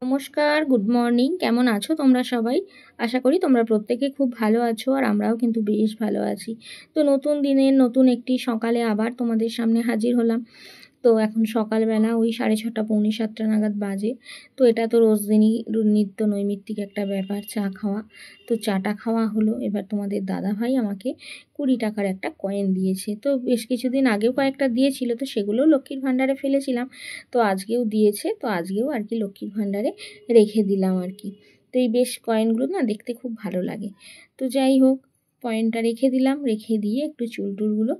নমস্কার, good morning. কেমন আছো তোমরা সবাই? আশা করি তোমরা প্রত্যেকে খুব ভালো আছো, আর আমরাও কিন্তু বেশ ভালো আছি। তো নতুন দিনের নতুন একটি সকালে আবার তোমাদের সামনে হাজির হলাম। তো এখন সকালবেলা ওই 6:30 পৌনে 7টা নাগাদ বাজে। তো এটা তো রোজ দিনই নিত্য নৈমিত্তিক একটা ব্যাপার, চা খাওয়া। তো চাটা খাওয়া হলো। এবার তোমাদের দাদাভাই আমাকে 20 টাকার একটা কয়েন দিয়েছে। তো বেশ কিছুদিন আগেও কয়েকটা দিয়েছিল, তো সেগুলোও লক্ষ্মীর ভাণ্ডারে ফেলেছিলাম। তো আজকেও দিয়েছে, তো আজকেও আর কি লক্ষ্মীর ভাণ্ডারে রেখে দিলাম আর কি। তো এই বেশ কয়েনগুলো না দেখতে খুব ভালো লাগে। তো যাই হোক, কয়েনটা রেখে দিলাম। রেখে দিয়ে একটু চুল টুলগুলো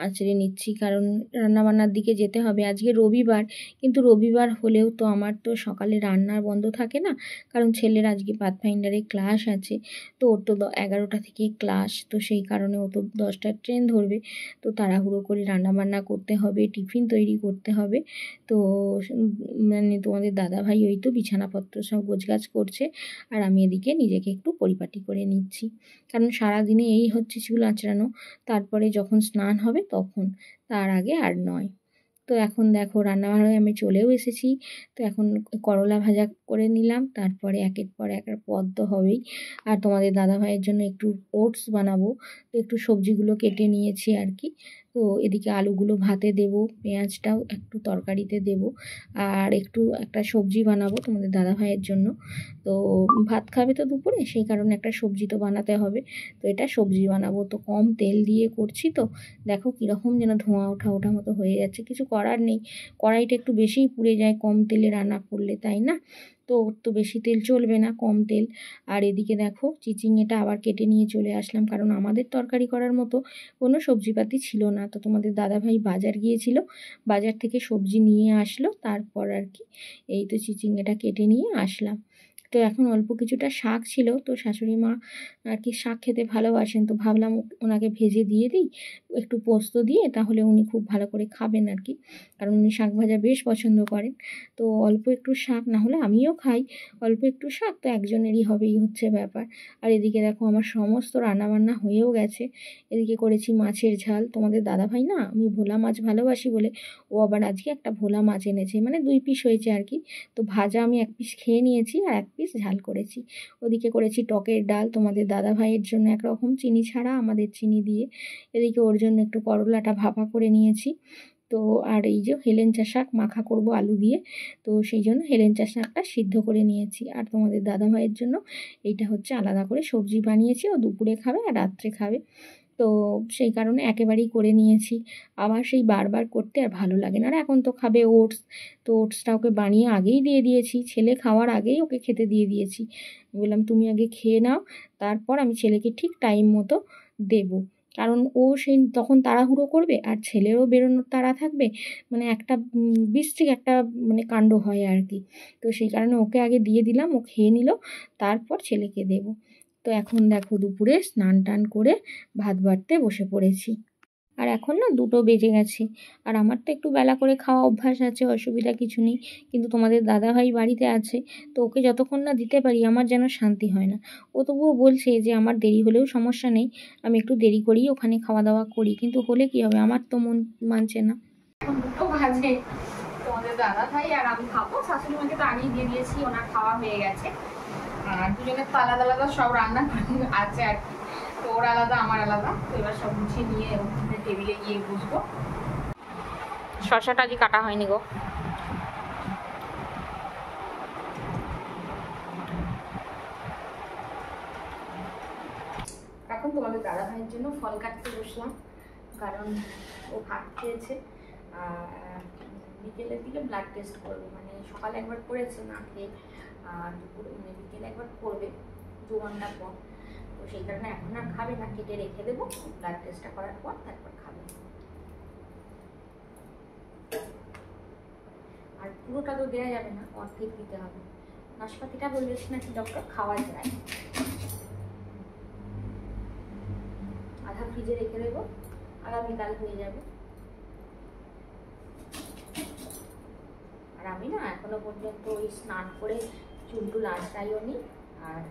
আঁচড়ে নিচ্ছি, কারণ রান্নাবান্নার দিকে যেতে হবে। আজকে রবিবার, কিন্তু রবিবার হলেও তো আমার তো সকালে রান্নার বন্ধ থাকে না, কারণ ছেলের আজকে পাথফাইন্ডারে ক্লাস আছে। তো ওর তো 11টা থেকে ক্লাস, তো সেই কারণে ও তো 10টার ট্রেন ধরবে। তো তাড়াহুড়ো করে রান্নাবান্না করতে হবে, টিফিন তৈরি করতে হবে। তো মানে তোমাদের দাদাভাই ওই তো বিছানাপত্র সব গোছগাছ করছে, আর আমি এদিকে নিজেকে একটু পরিপাটি করে নিচ্ছি, কারণ সারাদিনে এই হচ্ছে চুল আঁচড়ানো। তারপরে যখন স্নান হবে তখন, তার আগে আর নয়। তো এখন দেখো রান্নাঘরে আমি চলেও এসেছি। তো এখন করলা ভাজা করে নিলাম, তারপরে একের পর এক পদ তো হবেই। আর তোমাদের দাদাভাইয়ের জন্য একটু ওটস বানাবো, তো একটু সবজিগুলো কেটে নিয়েছি আর কি। তো এদিকে আলুগুলো ভাতে দেব, পেঁয়াজটাও একটু তরকারিতে দেব, আর একটু একটা সবজি বানাবো তোমাদের দাদাভাইয়ের জন্য। তো ভাত খাবে তো দুপুরে, সেই কারণে একটা সবজি তো বানাতে হবে। তো এটা সবজি বানাবো, তো কম তেল দিয়ে করছি। তো দেখো কীরকম যেন ধোঁয়া ওঠা ওঠা মতো হয়ে যাচ্ছে, কিছু করার নেই। কড়াইটা একটু বেশিই পুড়ে যায় কম তেলে রান্না করলে, তাই না? তো ওর তো বেশি তেল চলবে না, কম তেল। আর এদিকে দেখো চিচিংয়েটা আবার কেটে নিয়ে চলে আসলাম, কারণ আমাদের তরকারি করার মতো কোনো সবজিপাতি ছিল না। তো তোমাদের দাদাভাই বাজার গিয়েছিল, বাজার থেকে সবজি নিয়ে আসলো, তারপর আর কি এই তো চিচিংয়েটা কেটে নিয়ে আসলাম। তো এখন অল্প কিছুটা শাক ছিল, তো শাশুড়ি মা আর কি শাক খেতে ভালোবাসেন, তো ভাবলাম ওনাকে ভেজে দিয়ে দিই একটু পোস্ত দিয়ে, তাহলে উনি খুব ভালো করে খাবেন আর কি, কারণ উনি শাক ভাজা বেশ পছন্দ করেন। তো অল্প একটু শাক, না হলে আমিও খাই, অল্প একটু শাক তো একজনেরই হবেই হচ্ছে ব্যাপার। আর এদিকে দেখো আমার সমস্ত রান্নাবান্না হয়েও গেছে। এদিকে করেছি মাছের ঝাল। তোমাদের দাদাভাই না, আমি ভোলা মাছ ভালোবাসি বলে ও আবার আজকে একটা ভোলা মাছ এনেছে, মানে 2 পিস হয়েছে আর কি। তো ভাজা আমি 1 পিস খেয়ে নিয়েছি, আর 1 পিস ঝাল করেছি। ওদিকে করেছি টকের ডাল তোমাদের দাদাভাইয়ের জন্য একরকম, চিনি ছাড়া, আমাদের চিনি দিয়ে। এদিকে ওর জন্য একটু করলাটা ভাপা করে নিয়েছি। তো আর এই যে হেলেঞ্চা শাক মাখা করব আলু দিয়ে, তো সেই জন্য হেলেঞ্চা শাকটা সিদ্ধ করে নিয়েছি। আর তোমাদের দাদাভাইয়ের জন্য এইটা হচ্ছে আলাদা করে সবজি বানিয়েছি, ও দুপুরে খাবে আর রাত্রে খাবে। তো সেই কারণে একেবারেই করে নিয়েছি। আবার সেই বারবার করতে আর ভালো লাগে না। আর এখন তো খাবে ওটস, তো ওটসটা ওকে বানিয়ে আগেই দিয়ে দিয়েছি, ছেলে খাওয়ার আগেই ওকে খেতে দিয়ে দিয়েছি। বললাম তুমি আগে খেয়ে নাও, তারপর আমি ছেলেকে ঠিক টাইম মতো দেবো। কারণ ও সেই তখন তাড়াহুড়ো করবে, আর ছেলেরও বেরোনোর তাড়া থাকবে, মানে একটা বিশ্রী একটা মানে কাণ্ড হয় আর কি। তো সেই কারণে ওকে আগে দিয়ে দিলাম, ও খেয়ে নিল, তারপর ছেলেকে দেবো। তো এখন দেখো দুপুরে স্নান টান করে ভাত বাড়তে বসে পড়েছি। আর এখন না 2টো বেজে গেছে, আর আমার তো একটু বেলা করে খাওয়া অভ্যাস আছে, অসুবিধা কিছু নেই। কিন্তু তোমাদের দাদাভাই বাড়িতে আছে, তো ওকে যতক্ষণ না দিতে পারি আমার যেন শান্তি হয় না। ও তবুও বলছে যে আমার দেরি হলেও সমস্যা নেই, আমি একটু দেরি করেই ওখানে খাওয়া দাওয়া করি, কিন্তু হলে কী হবে, আমার তো মন মানছে না। এখন 2টো বাজে, তোমাদের দাদাভাই আর আমি খাবো। শাশুড়ি মাকে তো আগেই দিয়ে দিয়েছি, ওনার খাওয়া হয়ে গেছে। আর দুজনের তো আলাদা আলাদা সব রান্না আছে আর কি। তো ওর আলাদা আমার আলাদা। তো এবার সব গুছিয়ে নিয়ে টেবিলে গিয়ে বসবো। শসাটা আজকে কাটা হয়নি গো। এখন তোমাদের দাদা ভাইয়ের জন্য ফল কাটতে বসলাম, কারণ ও ভাত খেয়েছে। বিকেলের দিকে ব্লাড টেস্ট করবে, মানে সকালে একবার করেছে না খেয়ে, আর দুপুরে মানে বিকেলে একবার করবে 2 ঘন্টা পর। তো সেই কারণে এখন আর খাবে না, কেটে রেখে দেবো, ব্লাড টেস্টটা করার পর তারপর খাবে। আর পুরোটা তো দেওয়া যাবে না, অর্ধেক দিতে হবে। নাশপাতিটা বলেছি নাকি ডক্টর খাওয়া যায়, আধা ফ্রিজে রেখে দেবো, আগামীকাল হয়ে যাবে। আর আমি না এখনো পর্যন্ত ওই স্নান করে চুল টুল আঁচড়াইও নি, আর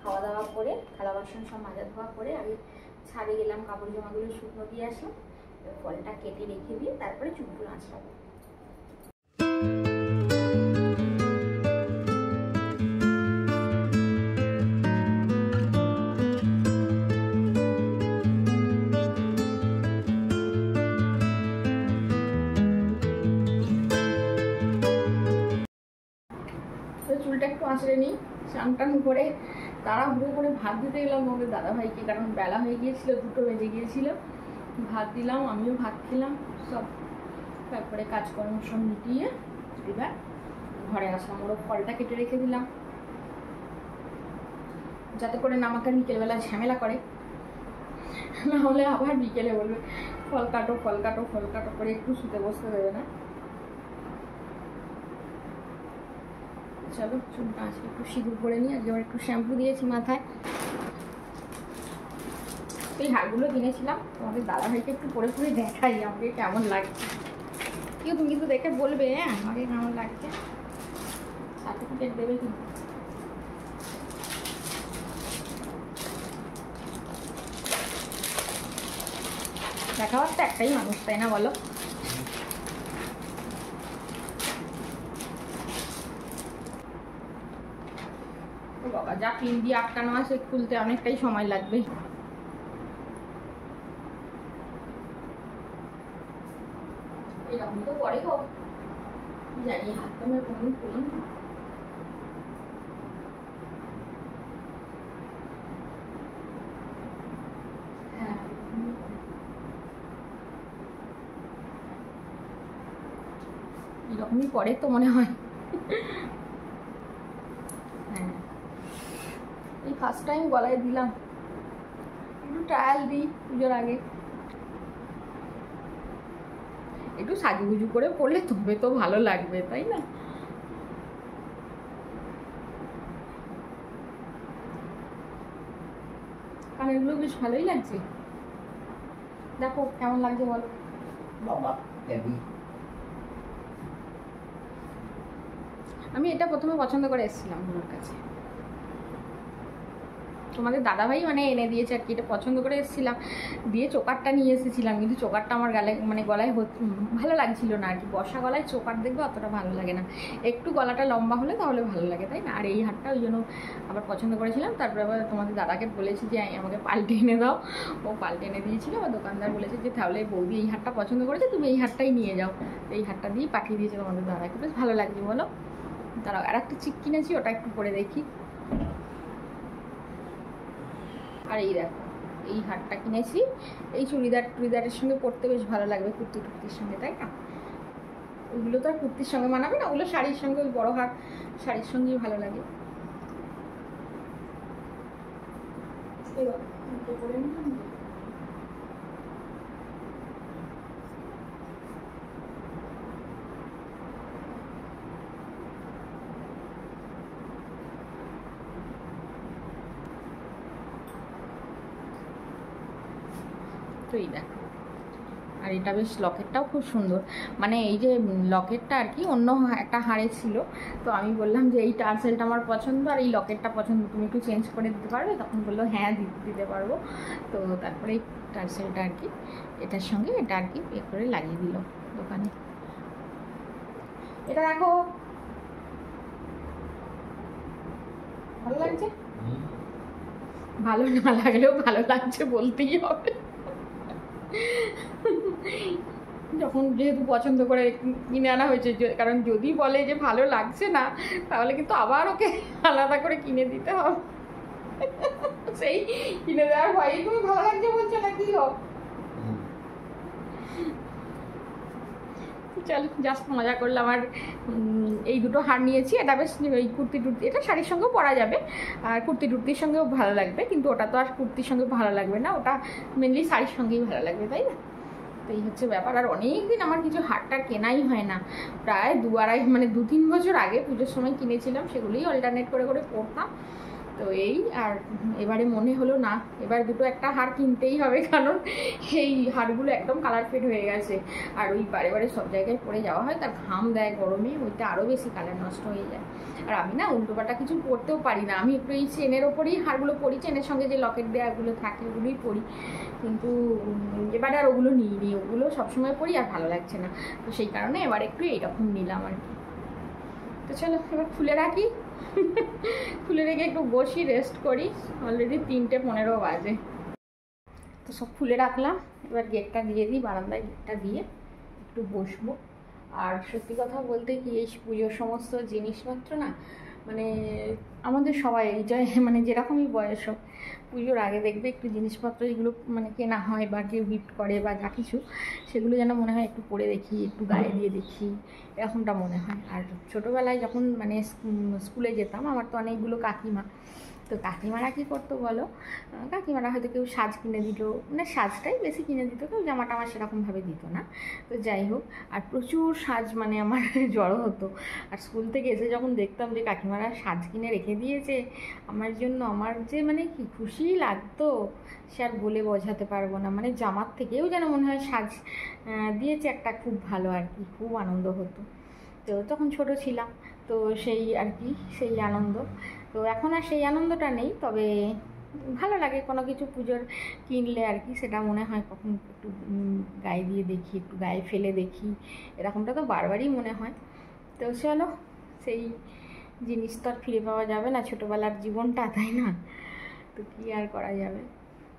খাওয়া দাওয়া করে থালা বাসন সব মাজা ধোয়া করে আগে ছাদে গেলাম, কাপড় জামাগুলো শুকনো দিয়ে আসলাম, ফলটা কেটে রেখে দিয়ে তারপরে চুল টুল আঁচড়াবো। তো চুলটা একটু আঁচড়ে নিই, স্নান টান করে তাড়াহুড়ো করে ভাত দিতে গেলাম তোমাদের দাদাভাইকে, কারণ বেলা হয়ে গিয়েছিল, 2টো বেজে গিয়েছিল। ভাত দিলাম, আমিও ভাত খেলাম সব, তারপরে কাজকর্ম সব মিটিয়ে এবার ঘরে আসলাম। ওরও ফলটা কেটে রেখে দিলাম, যাতে করে না আমাকে বিকেলবেলা ঝামেলা করে, না হলে আবার বিকেলে বলবে ফল কাটো ফল কাটো ফল কাটো করে, একটু শুতে বসতে দেবে না। চলো চুলটা আজকে একটু সিঁদুর করে নিই, আজকে আবার একটু শ্যাম্পু দিয়েছি মাথায়। এই হারগুলো কিনেছিলাম, তোমাদের দাদাভাইকে একটু পরে পরে দেখাই আমাকে কেমন লাগছে। কেউ তুমি কিন্তু দেখে বলবে হ্যাঁ আমাকে কেমন লাগছে, সার্টিফিকেট দেবে কিন্তু। দেখাবার তো একটাই মানুষ, তাই না বলো? বাবা যা পিন দিয়ে আটকানো আছে খুলতে অনেকটাই সময় লাগবে। এরকম তো পরে গো, জানি হাত তো আমি কোনদিন খুলি না। হ্যাঁ এরকমই পরে তো মনে হয়। হ্যাঁ এই ফার্স্ট টাইম গলায় দিলাম, একটু ট্রায়াল দিই পুজোর আগে, একটু সাজুগুজু করে পড়লে তবে তো ভালো লাগবে, তাই না? কানেরগুলো বেশ ভালোই লাগছে, দেখো কেমন লাগছে বলো। আমি এটা প্রথমে পছন্দ করে এসেছিলাম তোমার কাছে, তোমাদের দাদাভাই মানে এনে দিয়েছে আর কি, এটা পছন্দ করে এসেছিলাম, দিয়ে চোকারটা নিয়ে এসেছিলাম, কিন্তু চোকারটা আমার গালে মানে গলায় ভালো লাগছিল না আর কি। বসা গলায় চোকার দেখবে অতটা ভালো লাগে না, একটু গলাটা লম্বা হলে তাহলে ভালো লাগে, তাই না? আর এই হারটা ওই জন্য আবার পছন্দ করেছিলাম। তারপরে আবার তোমাদের দাদাকে বলেছি যে আমাকে পাল্টে এনে দাও, ও পাল্টে এনে দিয়েছিল। আবার দোকানদার বলেছে যে তাহলে বৌদি এই হারটা পছন্দ করেছে, তুমি এই হারটাই নিয়ে যাও। এই হারটা দিয়ে পাঠিয়ে দিয়েছে তোমাদের দাদাকে, বেশ ভালো লাগছে বলো। দাঁড়াও আর একটা চিক কিনেছি, ওটা একটু পরে দেখি। আর এই দেখো এই হারটা কিনেছি, এই চুড়িদারের সঙ্গে পরতে বেশ ভালো লাগবে, কুর্তির সঙ্গে, তাই না? ওইগুলো তো আর কুর্তির সঙ্গে মানাবে না, ওগুলো শাড়ির সঙ্গে, ওই বড় হার শাড়ির সঙ্গেই ভালো লাগে। তো এই দেখো, আর এটা বেশ লকেটটাও খুব সুন্দর, মানে এই যে লকেটটা আর কি অন্য একটা হাড়ে ছিল, তো আমি বললাম যে এই টার্সেলটা আমার পছন্দ আর এই লকেটটা পছন্দ, তুমি একটু চেঞ্জ করে দিতে পারবে? তখন বললো হ্যাঁ দিতে পারবো। তো তারপরে এই টার্সেলটা আর কি এটার সঙ্গে এটা আর কি পে করে লাগিয়ে দিল দোকানে। এটা দেখো ভালো লাগছে, ভালো না লাগলেও ভালো লাগছে বলতেই হবে, যখন যেহেতু পছন্দ করে কিনে আনা হয়েছে। কারণ যদি বলে যে ভালো লাগছে না, তাহলে কিন্তু আবার ওকে আলাদা করে কিনে দিতে হবে, সেই কিনে দেওয়ার ভয়ই তুমি ভালো লাগছে বলছো না কি হোক। চল জাস্ট মজা করলাম। আর এই দুটো হার নিয়েছি, এটা বেশ ওই কুর্তি টুর্তি, এটা শাড়ির সঙ্গেও পরা যাবে আর কুর্তি টুর্তির সঙ্গেও ভালো লাগবে, কিন্তু ওটা তো আর কুর্তির সঙ্গে ভালো লাগবে না, ওটা মেনলি শাড়ির সঙ্গেই ভালো লাগবে, তাই না? তো এই হচ্ছে ব্যাপার। আর অনেক দিন আমার কিছু হারটা কেনাই হয় না, প্রায় 2-3 বছর আগে পুজোর সময় কিনেছিলাম, সেগুলোই অল্টারনেট করে করে পরতাম। তো এই আর এবারে মনে হলো না, এবার দুটো একটা হার কিনতেই হবে, কারণ এই হারগুলো একদম কালার ফেড হয়ে গেছে, আর ওই বারে বারে সব জায়গায় পরে যাওয়া হয়, তার ঘাম দেয় গরমে, ওইটা আরও বেশি কালার নষ্ট হয়ে যায়। আর আমি না উল্টোপাল্টা কিছু পরতেও পারি না, আমি একটু এই চেনের ওপরেই হারগুলো পরি, চেনের সঙ্গে যে লকেট দেওয়াগুলো থাকে ওগুলোই পরি, কিন্তু এবারে আর ওগুলো নিইনি, ওগুলো সবসময় পরি আর ভালো লাগছে না, তো সেই কারণে এবার একটু এইরকম নিলাম আর কি। তো চলো এবার খুলে রাখি, খুলে রেখে একটু বসি, রেস্ট করি, অলরেডি 3:15 বাজে। তো সব খুলে রাখলাম, এবার গেটটা দিয়ে দিই, বারান্দায় গেটটা দিয়ে একটু বসবো। আর সত্যি কথা বলতে কি এই পুজোর সমস্ত জিনিসপত্র না মানে আমাদের সবাই মানে যেরকমই বয়স হোক, পুজোর আগে দেখবে একটু জিনিসপত্র যেগুলো মানে কেনা হয় বা কেউ গিফট করে বা যা কিছু, সেগুলো যেন মনে হয় একটু পরে দেখি, একটু গায়ে দিয়ে দেখি, এরকমটা মনে হয়। আর ছোটোবেলায় যখন মানে স্কুলে যেতাম, আমার তো অনেকগুলো কাকিমা, তো কাকিমারা কী করতো বলো, কাকিমারা হয়তো কেউ সাজ কিনে দিত, মানে সাজটাই বেশি কিনে দিত, কেউ জামা টামা সেরকমভাবে দিত না। তো যাই হোক, আর প্রচুর সাজ মানে আমার জড়ো হতো। আর স্কুল থেকে এসে যখন দেখতাম যে কাকিমারা সাজ কিনে রেখে দিয়েছে আমার জন্য, আমার যে মানে কি খুশি লাগতো সে আর বলে বোঝাতে পারবো না। মানে জামার থেকেও যেন মনে হয় সাজ দিয়েছে একটা, খুব ভালো আর কি, খুব আনন্দ হতো। তো তখন ছোট ছিলাম, তো সেই আর কি সেই আনন্দ। তো এখন আর সেই আনন্দটা নেই, তবে ভালো লাগে কোনো কিছু পুজোর কিনলে আর কি, সেটা মনে হয় কখন একটু গায়ে দিয়ে দেখি, একটু গায়ে ফেলে দেখি, এরকমটা তো বারবারই মনে হয়। তো চলো, সেই জিনিস তো আর ফিরে পাওয়া যাবে না, ছোটোবেলার জীবনটা, তাই না? তো কী আর করা যাবে।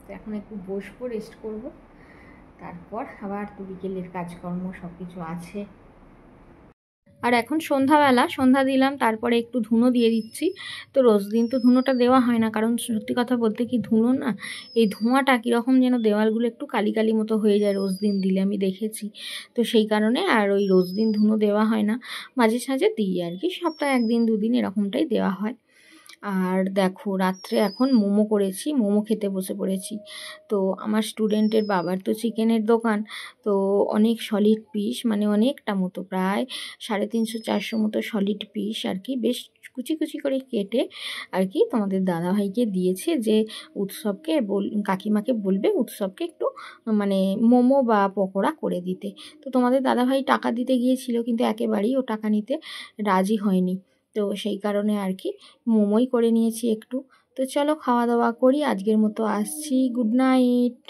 তো এখন একটু বসবো, রেস্ট করব, তারপর আবার তো বিকেলের কাজকর্ম সব কিছু আছে। আর এখন সন্ধ্যাবেলা, সন্ধ্যা দিলাম, তারপরে একটু ধুনো দিয়ে দিচ্ছি। তো রোজ দিন তো ধুনোটা দেওয়া হয় না, কারণ সত্যি কথা বলতে কি, ধুনো না, এই ধোঁয়াটা কীরকম যেন দেওয়ালগুলো একটু কালি কালি মতো হয়ে যায় রোজ দিন দিলে, আমি দেখেছি। তো সেই কারণে আর ওই রোজ দিন ধুনো দেওয়া হয় না, মাঝে সাঝে দিই আর কি, সপ্তাহে 1 দিন 2 দিন এরকমটাই দেওয়া হয়। আর দেখো, রাত্রে এখন মোমো করেছি, মোমো খেতে বসে পড়েছি। তো আমার স্টুডেন্টের বাবার তো চিকেনের দোকান, তো অনেক সলিড পিস, মানে অনেকটা মতো, প্রায় 350-400 মতো সলিড পিস আর কি, বেশ কুচি কুচি করে কেটে আর কি তোমাদের দাদাভাইকে দিয়েছে, যে উৎসবকে কাকিমাকে বলবে উৎসবকে একটু মানে মোমো বা পকোড়া করে দিতে। তো তোমাদের দাদাভাই টাকা দিতে গিয়েছিল, কিন্তু একেবারেই ও টাকা নিতে রাজি হয়নি। তো সেই কারণে আর কি মোমোই করে নিয়েছি একটু। তো চলো খাওয়া দাওয়া করি, আজকের মতো আসছি, গুড নাইট।